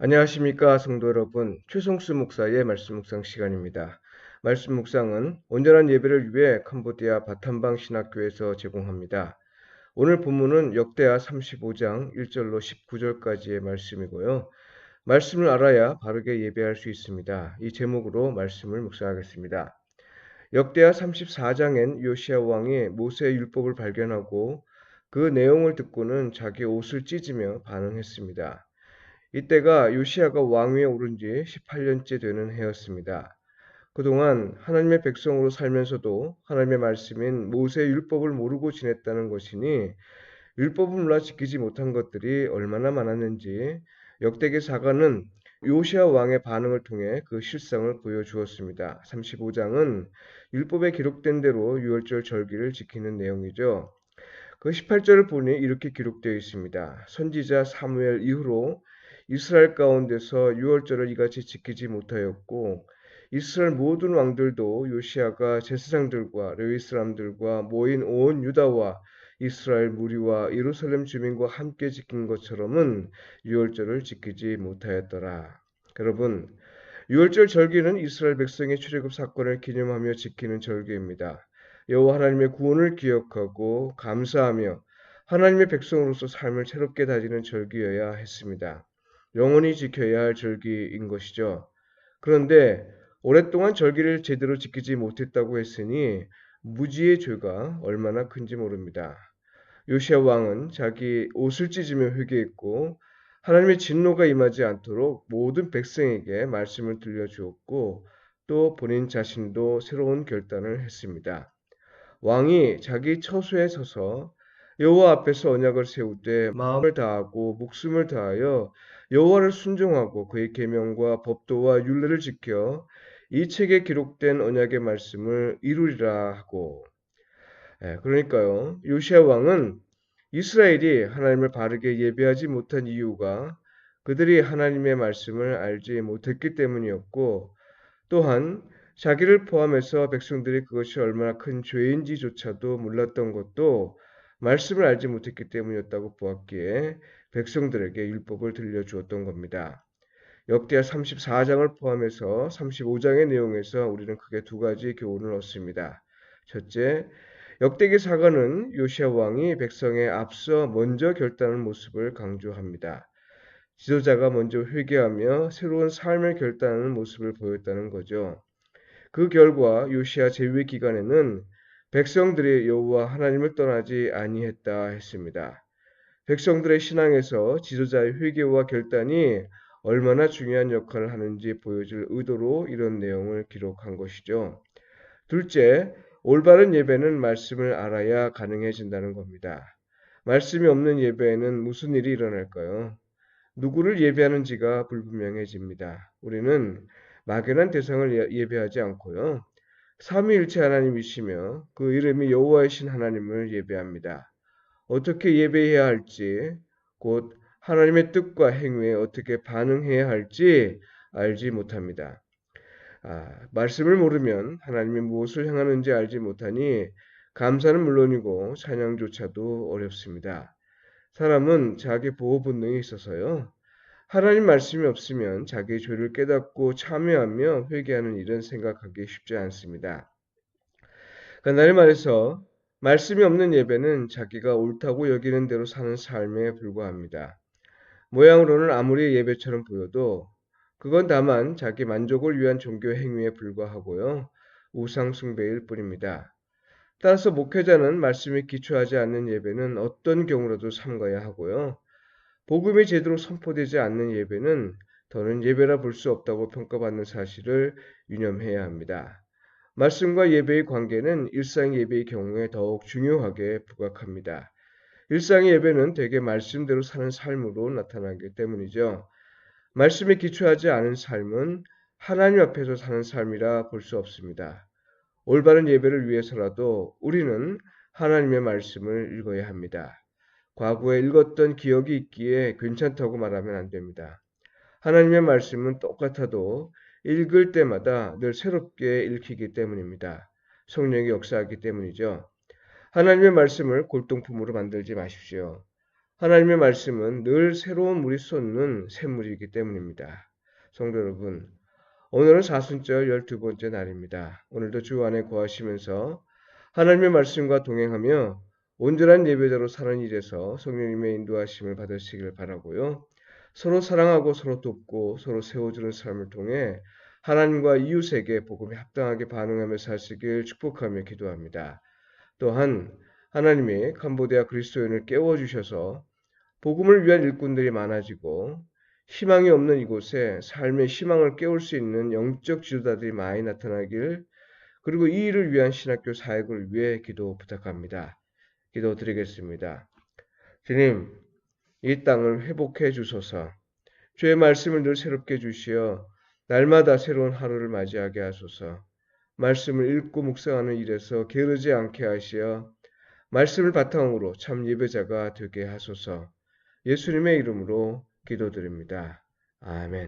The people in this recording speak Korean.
안녕하십니까, 성도 여러분. 최성수 목사의 말씀 묵상 시간입니다. 말씀 묵상은 온전한 예배를 위해 캄보디아 바탐방 신학교에서 제공합니다. 오늘 본문은 역대하 35장 1절로 19절까지의 말씀이고요. 말씀을 알아야 바르게 예배할 수 있습니다. 이 제목으로 말씀을 묵상하겠습니다. 역대하 34장엔 요시야 왕이 모세의 율법을 발견하고 그 내용을 듣고는 자기 옷을 찢으며 반응했습니다. 이때가 요시야가 왕위에 오른 지 18년째 되는 해였습니다. 그동안 하나님의 백성으로 살면서도 하나님의 말씀인 모세의 율법을 모르고 지냈다는 것이니 율법을 몰라 지키지 못한 것들이 얼마나 많았는지 역대기사가는 요시야 왕의 반응을 통해 그 실상을 보여주었습니다. 35장은 율법에 기록된 대로 유월절 절기를 지키는 내용이죠. 그 18절을 보니 이렇게 기록되어 있습니다. 선지자 사무엘 이후로 이스라엘 가운데서 유월절을 이같이 지키지 못하였고 이스라엘 모든 왕들도 요시아가 제사장들과 레위 사람들과 모인 온 유다와 이스라엘 무리와 예루살렘 주민과 함께 지킨 것처럼은 유월절을 지키지 못하였더라. 여러분, 유월절 절기는 이스라엘 백성의 출애굽 사건을 기념하며 지키는 절기입니다. 여호와 하나님의 구원을 기억하고 감사하며 하나님의 백성으로서 삶을 새롭게 다지는 절기여야 했습니다. 영원히 지켜야 할 절기인 것이죠. 그런데 오랫동안 절기를 제대로 지키지 못했다고 했으니 무지의 죄가 얼마나 큰지 모릅니다. 요시야 왕은 자기 옷을 찢으며 회개했고 하나님의 진노가 임하지 않도록 모든 백성에게 말씀을 들려주었고 또 본인 자신도 새로운 결단을 했습니다. 왕이 자기 처소에 서서 여호와 앞에서 언약을 세우되 마음을 다하고 목숨을 다하여 여호와를 순종하고 그의 계명과 법도와 율례를 지켜 이 책에 기록된 언약의 말씀을 이루리라 하고 그러니까요. 요시야 왕은 이스라엘이 하나님을 바르게 예배하지 못한 이유가 그들이 하나님의 말씀을 알지 못했기 때문이었고 또한 자기를 포함해서 백성들이 그것이 얼마나 큰 죄인지조차도 몰랐던 것도 말씀을 알지 못했기 때문이었다고 보았기에 백성들에게 율법을 들려주었던 겁니다. 역대하 34장을 포함해서 35장의 내용에서 우리는 크게 두 가지 교훈을 얻습니다. 첫째, 역대기 사관은 요시야 왕이 백성에 앞서 먼저 결단하는 모습을 강조합니다. 지도자가 먼저 회개하며 새로운 삶을 결단하는 모습을 보였다는 거죠. 그 결과 요시야 제위 기간에는 백성들이 여호와 하나님을 떠나지 아니했다 했습니다. 백성들의 신앙에서 지도자의 회개와 결단이 얼마나 중요한 역할을 하는지 보여줄 의도로 이런 내용을 기록한 것이죠. 둘째, 올바른 예배는 말씀을 알아야 가능해진다는 겁니다. 말씀이 없는 예배에는 무슨 일이 일어날까요? 누구를 예배하는지가 불분명해집니다. 우리는 막연한 대상을 예배하지 않고요. 삼위일체 하나님이시며 그 이름이 여호와이신 하나님을 예배합니다. 어떻게 예배해야 할지, 곧 하나님의 뜻과 행위에 어떻게 반응해야 할지 알지 못합니다. 말씀을 모르면 하나님이 무엇을 향하는지 알지 못하니 감사는 물론이고 찬양조차도 어렵습니다. 사람은 자기 보호 본능이 있어서요. 하나님 말씀이 없으면 자기의 죄를 깨닫고 참회하며 회개하는 일은 생각하기 쉽지 않습니다. 간단히 말해서 말씀이 없는 예배는 자기가 옳다고 여기는 대로 사는 삶에 불과합니다. 모양으로는 아무리 예배처럼 보여도 그건 다만 자기 만족을 위한 종교 행위에 불과하고요. 우상 숭배일 뿐입니다. 따라서 목회자는 말씀에 기초하지 않는 예배는 어떤 경우라도 삼가야 하고요. 복음이 제대로 선포되지 않는 예배는 더는 예배라 볼 수 없다고 평가받는 사실을 유념해야 합니다. 말씀과 예배의 관계는 일상 예배의 경우에 더욱 중요하게 부각합니다. 일상의 예배는 대개 말씀대로 사는 삶으로 나타나기 때문이죠. 말씀에 기초하지 않은 삶은 하나님 앞에서 사는 삶이라 볼 수 없습니다. 올바른 예배를 위해서라도 우리는 하나님의 말씀을 읽어야 합니다. 과거에 읽었던 기억이 있기에 괜찮다고 말하면 안 됩니다. 하나님의 말씀은 똑같아도 읽을 때마다 늘 새롭게 읽히기 때문입니다. 성령이 역사하기 때문이죠. 하나님의 말씀을 골동품으로 만들지 마십시오. 하나님의 말씀은 늘 새로운 물이 솟는 샘물이기 때문입니다. 성도 여러분, 오늘은 사순절 12번째 날입니다. 오늘도 주 안에 거하시면서 하나님의 말씀과 동행하며 온전한 예배자로 사는 일에서 성령님의 인도하심을 받으시길 바라고요. 서로 사랑하고 서로 돕고 서로 세워주는 삶을 통해 하나님과 이웃에게 복음에 합당하게 반응하며 사시길 축복하며 기도합니다. 또한 하나님이 캄보디아 그리스도인을 깨워주셔서 복음을 위한 일꾼들이 많아지고 희망이 없는 이곳에 삶의 희망을 깨울 수 있는 영적 지도자들이 많이 나타나길, 그리고 이 일을 위한 신학교 사역을 위해 기도 부탁합니다. 기도 드리겠습니다. 주님, 이 땅을 회복해 주소서. 주의 말씀을 늘 새롭게 주시어 날마다 새로운 하루를 맞이하게 하소서. 말씀을 읽고 묵상하는 일에서 게으르지 않게 하시어 말씀을 바탕으로 참 예배자가 되게 하소서. 예수님의 이름으로 기도드립니다. 아멘.